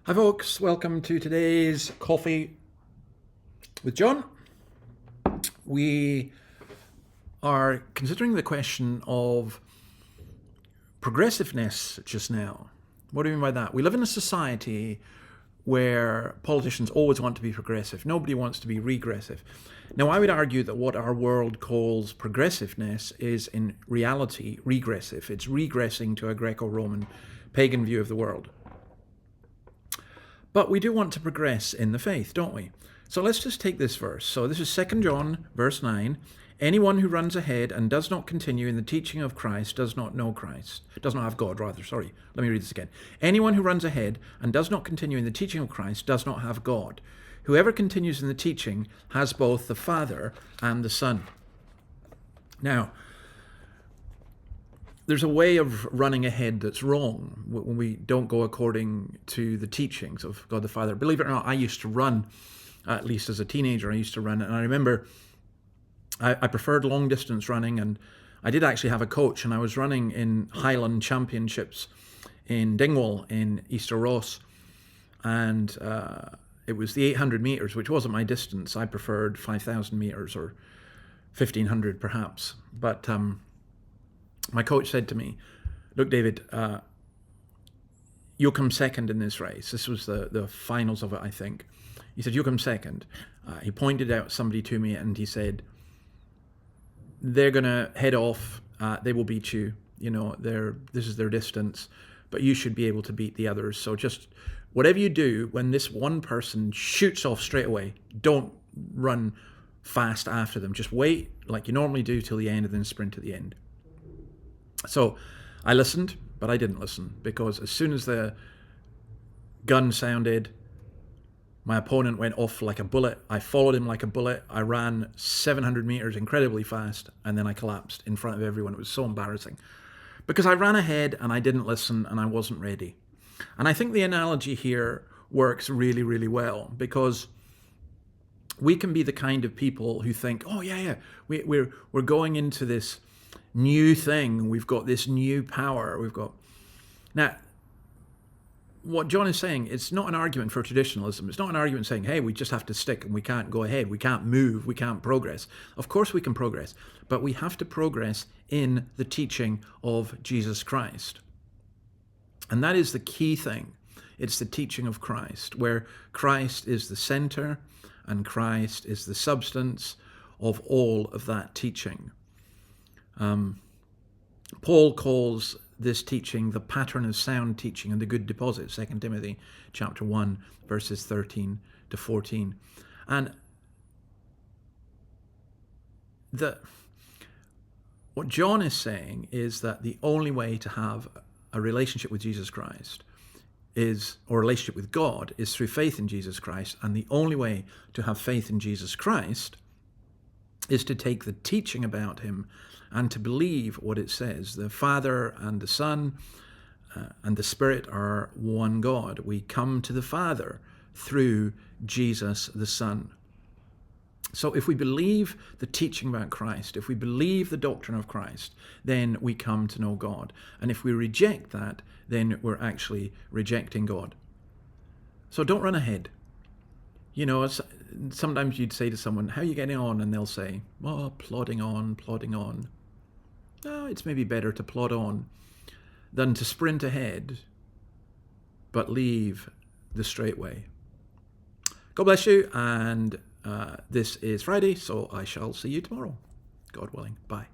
Hi folks, welcome to today's Coffee with John. We are considering the question of progressiveness just now. What do we mean by that? We live in a society where politicians always want to be progressive. Nobody wants to be regressive. Now, I would argue that what our world calls progressiveness is in reality regressive. It's regressing to a Greco-Roman pagan view of the world. But we do want to progress in the faith, don't we? So let's just take this verse. So this is 2 John, verse 9. Anyone who runs ahead and does not continue in the teaching of Christ does not know Christ. Does not have God, rather. Sorry, let me read this again. Anyone who runs ahead and does not continue in the teaching of Christ does not have God. Whoever continues in the teaching has both the Father and the Son. Now, there's a way of running ahead that's wrong when we don't go according to the teachings of God the Father. Believe it or not, I used to run, at least as a teenager, I used to run. And I remember I preferred long distance running, and I did actually have a coach, and I was running in Highland Championships in Dingwall in Easter Ross. And it was the 800 meters, which wasn't my distance. I preferred 5,000 meters or 1,500 perhaps. But my coach said to me, look, David, you'll come second in this race. This was the finals of it, I think. He said, you'll come second. He pointed out somebody to me and he said, they're going to head off. They will beat you. You know, this is their distance, but you should be able to beat the others. So just whatever you do, when this one person shoots off straight away, don't run fast after them. Just wait like you normally do till the end and then sprint to the end. So I listened, but I didn't listen, because as soon as the gun sounded, my opponent went off like a bullet. I followed him like a bullet. I ran 700 meters incredibly fast, and then I collapsed in front of everyone. It was so embarrassing because I ran ahead and I didn't listen and I wasn't ready. And I think the analogy here works really, really well, because we can be the kind of people who think, oh yeah, we're going into this new thing. We've got this new power. Now, what John is saying, it's not an argument for traditionalism. It's not an argument saying, hey, we just have to stick and we can't go ahead. We can't move. We can't progress. Of course we can progress, but we have to progress in the teaching of Jesus Christ. And that is the key thing. It's the teaching of Christ, where Christ is the center and Christ is the substance of all of that teaching. Paul calls this teaching the pattern of sound teaching and the good deposit, 2 Timothy chapter 1, verses 13 to 14. And what John is saying is that the only way to have a relationship with Jesus Christ or a relationship with God is through faith in Jesus Christ. And the only way to have faith in Jesus Christ is to take the teaching about him and to believe what it says. The Father and the Son and the Spirit are one God. We come to the Father through Jesus the Son. So if we believe the teaching about Christ, if we believe the doctrine of Christ, then we come to know God. And if we reject that, then we're actually rejecting God. So don't run ahead. You know, sometimes you'd say to someone, how are you getting on? And they'll say, oh, plodding on, plodding on. No, it's maybe better to plod on than to sprint ahead, but leave the straight way. God bless you. And this is Friday, so I shall see you tomorrow. God willing. Bye.